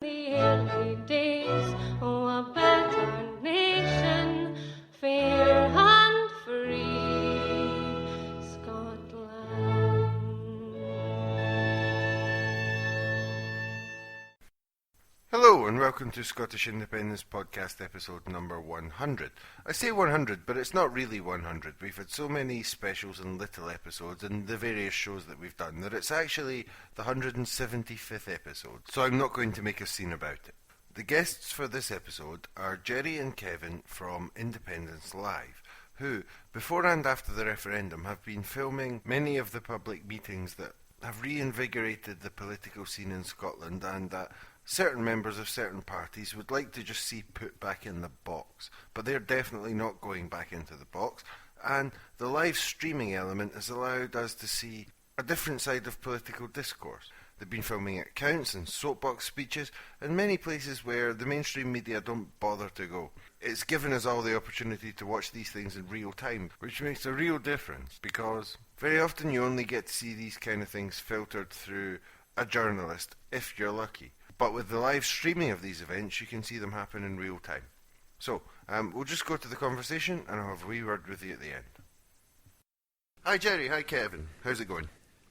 The early days, oh, a better nation, fair and free, Scotland. Hello and welcome to Scottish Independence Podcast episode number 100. I say 100, but it's not really 100. We've had so many specials and little episodes in the various shows that we've done that it's actually the 175th episode, so I'm not going to make a scene about it. The guests for this episode are Gerry and Kevin from Independence Live, who, before and after the referendum, have been filming many of the public meetings that have reinvigorated the political scene in Scotland and that certain members of certain parties would like to just see put back in the box, but they're definitely not going back into the box, and the live streaming element has allowed us to see a different side of political discourse. They've been filming at counts and soapbox speeches and many places where the mainstream media don't bother to go. It's given us all the opportunity to watch these things in real time, which makes a real difference, because very often you only get to see these kind of things filtered through a journalist, if you're lucky. But with the live streaming of these events, you can see them happen in real time. So, we'll just go to the conversation and I'll have a wee word with you at the end. Hi Gerry, hi Kevin, how's it going?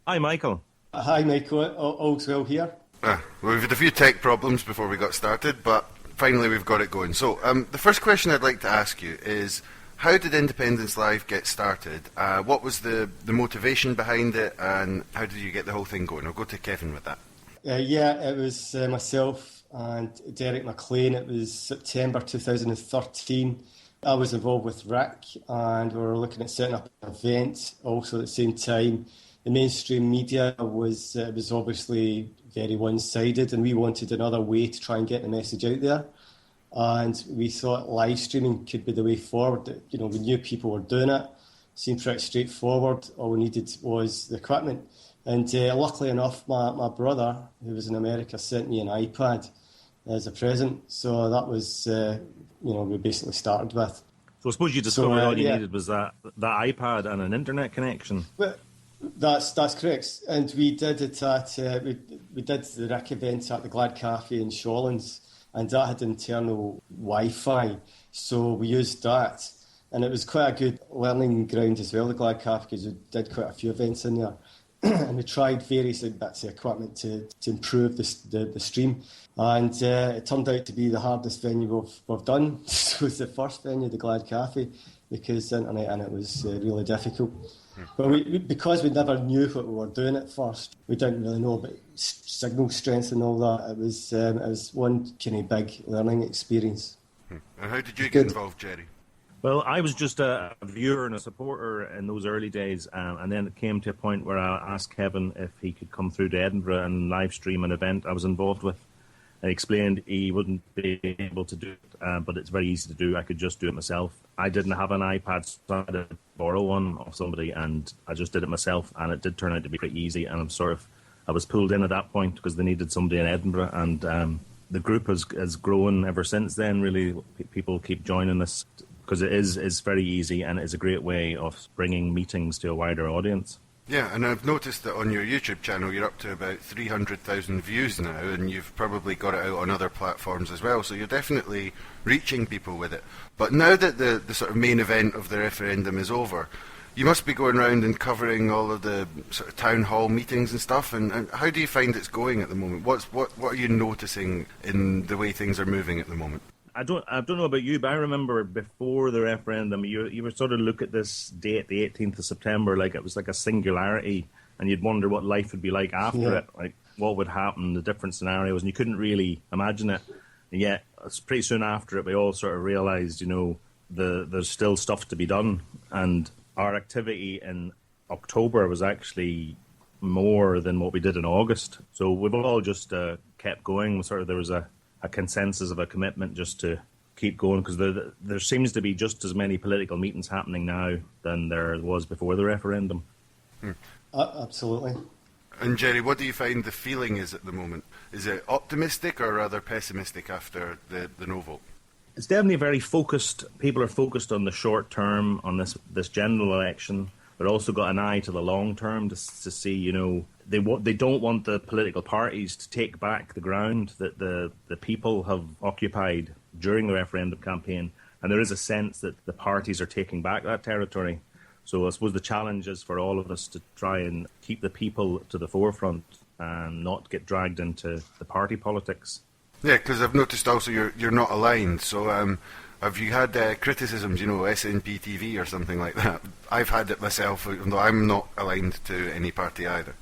Hi Michael. Hi Michael, all's well here. Well, we've had a few tech problems before we got started, but finally we've got it going. So, the first question I'd like to ask you is, how did Independence Live get started? What was the motivation behind it, and how did you get the whole thing going? I'll go to Kevin with that. It was myself and Derek McLean. It was September 2013. I was involved with Rick and we were looking at setting up an event also at the same time. The mainstream media was obviously very one-sided, and we wanted another way to try and get the message out there. And we thought live streaming could be the way forward. You know, we knew people were doing it. Seemed pretty straightforward. All we needed was the equipment. And luckily enough, my brother, who was in America, sent me an iPad as a present. So that was, we basically started with. So I suppose you discovered all you needed was that iPad and an internet connection. Well, that's correct. And we did it at we did the Rick event at the Glad Cafe in Shawlands, and that had internal Wi-Fi. So we used that, and it was quite a good learning ground as well, the Glad Cafe, because we did quite a few events in there. And we tried various bits of equipment to improve the stream. And it turned out to be the hardest venue we've done. It was the first venue, the Glad Cafe, because the internet in it was really difficult. But because we never knew what we were doing at first, we didn't really know about signal strength and all that. It was one kind of big learning experience. And how did you get involved, Gerry? Well, I was just a viewer and a supporter in those early days, and then it came to a point where I asked Kevin if he could come through to Edinburgh and live stream an event I was involved with. And he explained he wouldn't be able to do it, but it's very easy to do. I could just do it myself. I didn't have an iPad, so I had to borrow one off somebody, and I just did it myself, and it did turn out to be pretty easy. And I was pulled in at that point because they needed somebody in Edinburgh, and the group has grown ever since then. Really, people keep joining us, because it is very easy and it's a great way of bringing meetings to a wider audience. Yeah, and I've noticed that on your YouTube channel you're up to about 300,000 views now, and you've probably got it out on other platforms as well, so you're definitely reaching people with it. But now that the sort of main event of the referendum is over, you must be going around and covering all of the sort of town hall meetings and stuff, and how do you find it's going at the moment? What are you noticing in the way things are moving at the moment? I don't know about you, but I remember before the referendum, you would sort of look at this date, the 18th of September, like it was like a singularity, and you'd wonder what life would be like after it, like what would happen, the different scenarios, and you couldn't really imagine it. And yet, pretty soon after it, we all sort of realised, there's still stuff to be done, and our activity in October was actually more than what we did in August. So we've all just kept going. There was a consensus of a commitment just to keep going, because there seems to be just as many political meetings happening now than there was before the referendum. Absolutely. And Gerry, what do you find the feeling is at the moment? Is it optimistic or rather pessimistic after the no vote? It's definitely very focused. People are focused on the short term, on this general election, but also got an eye to the long term to see, they don't want the political parties to take back the ground that the people have occupied during the referendum campaign, and there is a sense that the parties are taking back that territory. So I suppose the challenge is for all of us to try and keep the people to the forefront and not get dragged into the party politics. Yeah, because I've noticed also you're not aligned. So have you had criticisms, SNP TV or something like that? I've had it myself, even though I'm not aligned to any party either.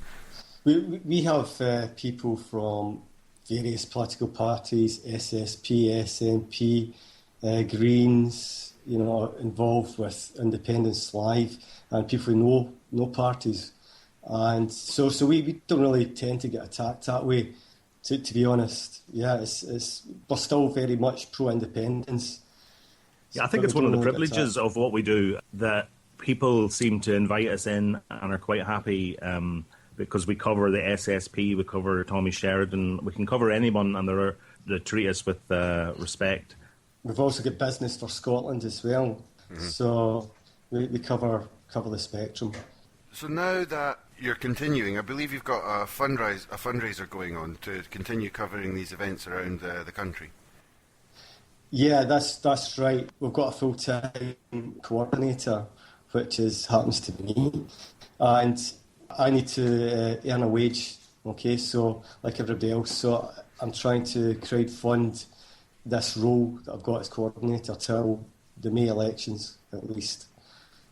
We have people from various political parties, SSP, SNP, Greens, involved with Independence Live, and people who know parties. And so we don't really tend to get attacked that way, to be honest. Yeah, we're still very much pro-independence. Yeah, I think it's one of the privileges of what we do, that people seem to invite us in and are quite happy because we cover the SSP, we cover Tommy Sheridan, we can cover anyone, and they treat us with respect. We've also got business for Scotland as well, so we cover the spectrum. So now that you're continuing, I believe you've got a fundraiser going on to continue covering these events around the country. Yeah, that's right. We've got a full-time coordinator, which happens to be me, and I need to earn a wage. Okay, so like everybody else, so I'm trying to crowdfund this role that I've got as coordinator till the May elections, at least.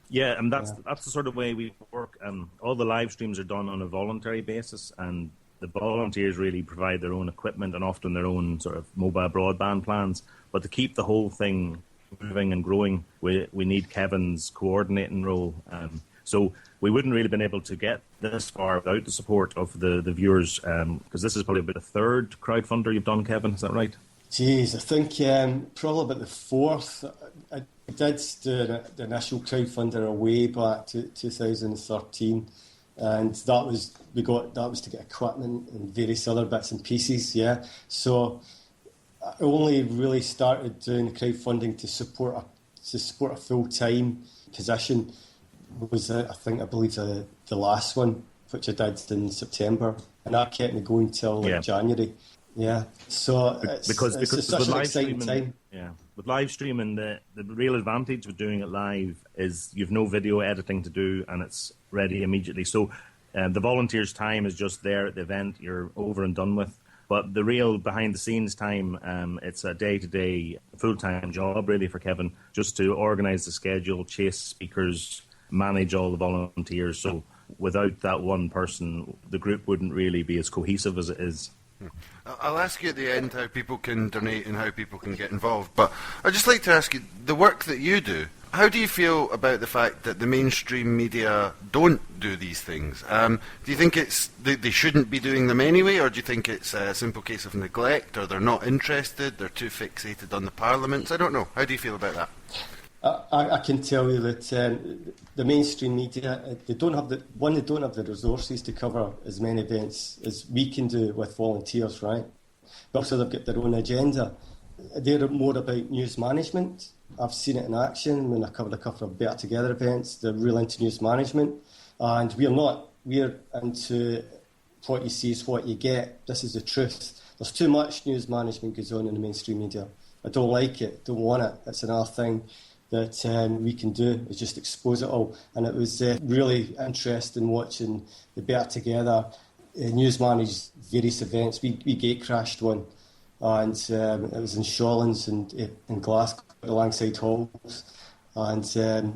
Yeah, and that's the sort of way we work. All the live streams are done on a voluntary basis, and the volunteers really provide their own equipment and often their own sort of mobile broadband plans. But to keep the whole thing moving and growing, we need Kevin's coordinating role. So we wouldn't really been able to get this far without the support of the viewers, because this is probably about the third crowdfunder you've done, Kevin, is that right? Jeez, I think probably about the fourth. I did do the initial crowdfunder way back to 2013, and that was to get equipment and various other bits and pieces. Yeah, so I only really started doing the crowdfunding to support a full-time position. Was I believe the last one, which I did in September, and that kept me going till January. Yeah, so because it's such an exciting time. Yeah, with live streaming, the real advantage with doing it live is you've no video editing to do, and it's ready immediately. So the volunteers' time is just there at the event. You're over and done with. But the real behind-the-scenes time, it's a day-to-day, full-time job, really, for Kevin, just to organise the schedule, chase speakers, manage all the volunteers. So without that one person, the group wouldn't really be as cohesive as it is. I'll ask you at the end how people can donate and how people can get involved, but I'd just like to ask you, the work that you do, how do you feel about the fact that the mainstream media don't do these things? Do you think they shouldn't be doing them anyway, or do you think it's a simple case of neglect, or they're not interested, they're too fixated on the parliaments? I don't know. How do you feel about that? I can tell you that the mainstream media, they don't have the resources to cover as many events as we can do with volunteers, right? But also they've got their own agenda. They're more about news management. I've seen it in action when I covered a couple of Better Together events. They're real into news management, and we're not. We're into what you see is what you get. This is the truth. There's too much news management goes on in the mainstream media. I don't like it. Don't want it. It's another thing that we can do is just expose it all. And it was really interesting watching the Better Together news manage various events. We gate crashed one, and it was in Shawlands and in Glasgow alongside Halls, and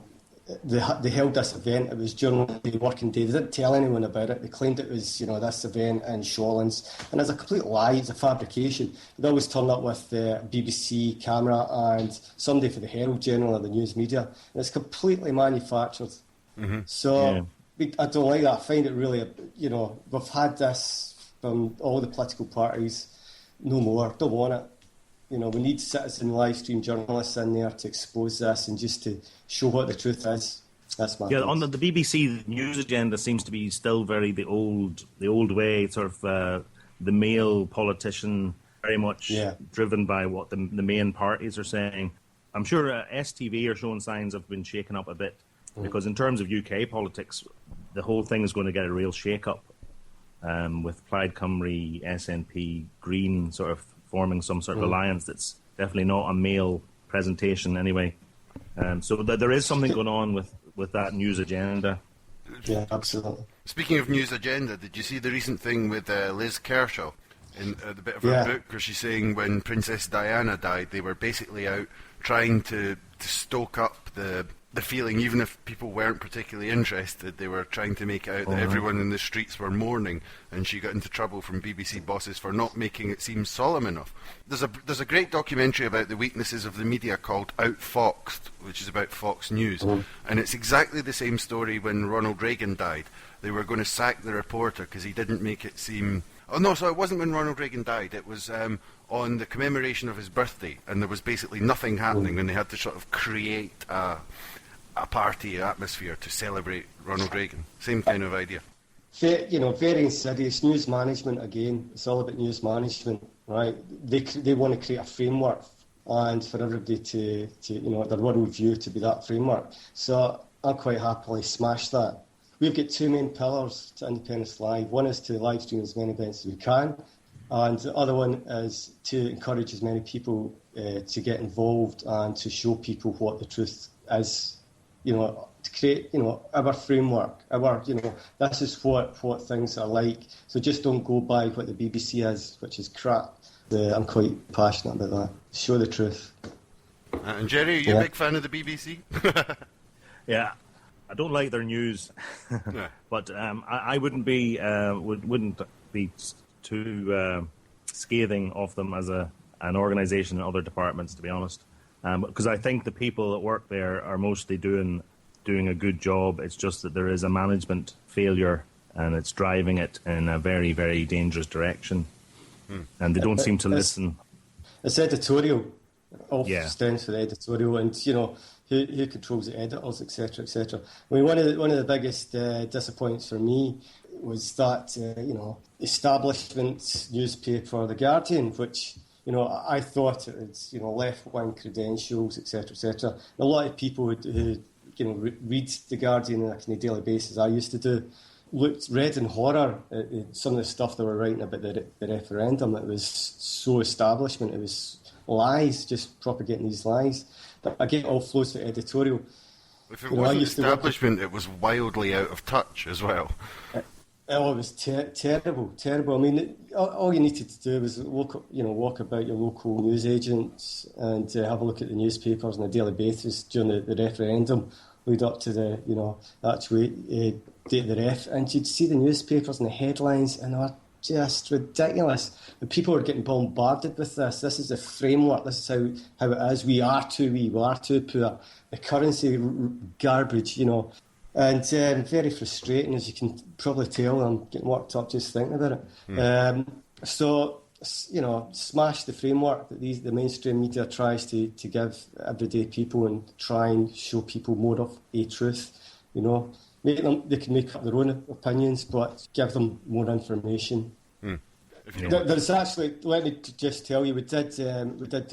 they held this event. It was during the working day. They didn't tell anyone about it. They claimed it was this event in Shawlands, and it's a complete lie. It's a fabrication. They always turn up with the BBC camera and somebody for the Herald General or the news media, and it's completely manufactured. Mm-hmm. So I don't like that. I find it really, we've had this from all the political parties. No more. Don't want it. We need citizen live stream journalists in there to expose this and just to show what the truth is. That's my on the BBC news agenda seems to be still very the old way, sort of the male politician, very much driven by what the main parties are saying. I'm sure STV are showing signs of been shaken up a bit, because in terms of UK politics, the whole thing is going to get a real shake-up. with Plaid Cymru, SNP, Green sort of forming some sort of alliance that's definitely not a male presentation anyway. So there is something going on with that news agenda. Yeah, absolutely. Speaking of news agenda, did you see the recent thing with Liz Kershaw in the bit of her book where she's saying when Princess Diana died, they were basically out trying to stoke up the feeling, even if people weren't particularly interested, they were trying to make out that everyone in the streets were mourning, and she got into trouble from BBC bosses for not making it seem solemn enough. There's a great documentary about the weaknesses of the media called Outfoxed, which is about Fox News, and it's exactly the same story when Ronald Reagan died. They were going to sack the reporter because he didn't make it seem... Oh no, so it wasn't when Ronald Reagan died, it was on the commemoration of his birthday, and there was basically nothing happening, and they had to sort of create a party atmosphere to celebrate Ronald Reagan. Same kind of idea. Very insidious. News management, again, it's all about news management, right? They want to create a framework and for everybody to their world view to be that framework. So I'll quite happily smash that. We've got two main pillars to Independence Live. One is to live stream as many events as we can, and the other one is to encourage as many people to get involved and to show people what the truth is. To create, our framework, this is what things are like. So just don't go by what the BBC is, which is crap. I'm quite passionate about that. Show the truth. And Gerry, are you a big fan of the BBC? Yeah, I don't like their news, but I wouldn't be too scathing of them as an organisation in other departments, to be honest. Because I think the people that work there are mostly doing a good job. It's just that there is a management failure, and it's driving it in a very, very dangerous direction. And they don't seem to listen. It's editorial. All stems for the editorial, and who controls the editors, etc., etc. I mean, one of the biggest disappointments for me was that establishment newspaper, The Guardian, which. I thought it was, left-wing credentials, etc., etc. A lot of people who read The Guardian on a kind of daily basis, I used to do, read in horror at some of the stuff they were writing about the referendum. It was so establishment. It was lies, just propagating these lies. But again, it all flows to editorial. If it wasn't establishment, it was wildly out of touch as well. Oh, it was terrible. I mean, all you needed to do was walk about your local newsagents and have a look at the newspapers on a daily basis during the referendum, lead up to the actual date of the ref, and you'd see the newspapers and the headlines, and they were just ridiculous. And people were getting bombarded with this. This is the framework. This is how it is. We are too poor. The currency garbage, And very frustrating, as you can probably tell. I'm getting worked up just thinking about it. So, smash the framework that the mainstream media tries to give everyday people and try and show people more of a truth. They can make up their own opinions, but give them more information. There's actually, let me just tell you, we did do a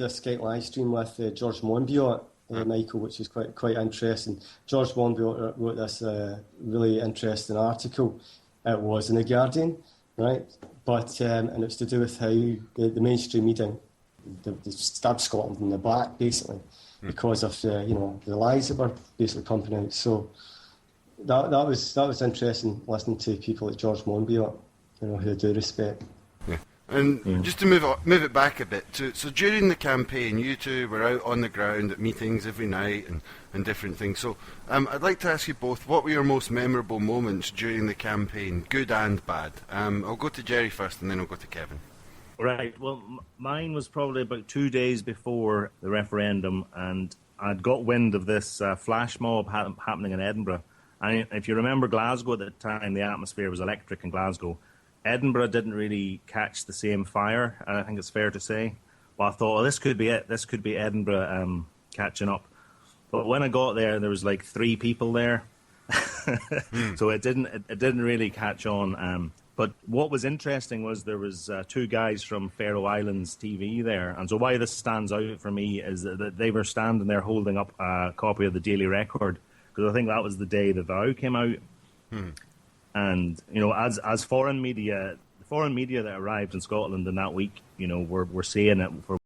Skype live stream with George Monbiot. Michael, which is quite interesting. George Monbiot wrote this really interesting article. It was in The Guardian, right? But and it was to do with how the mainstream media they stabbed Scotland in the back, basically, because of the lies that were basically pumping out. So that was interesting, listening to people like George Monbiot, who I do respect. And just to move it back a bit, so during the campaign, you two were out on the ground at meetings every night and different things. So I'd like to ask you both, what were your most memorable moments during the campaign, good and bad? I'll go to Gerry first, and then I'll go to Kevin. Right, well, mine was probably about 2 days before the referendum, and I'd got wind of this flash mob happening in Edinburgh. And if you remember Glasgow at the time, the atmosphere was electric in Glasgow. Edinburgh didn't really catch the same fire, I think it's fair to say. Well, I thought, this could be it. This could be Edinburgh catching up. But when I got there was like 3 people there. So it didn't really catch on. But what was interesting was there was 2 guys from Faroe Islands TV there. And so why this stands out for me is that they were standing there holding up a copy of the Daily Record, because I think that was the day the vow came out. And, as foreign media, the foreign media that arrived in Scotland in that week, we're seeing it for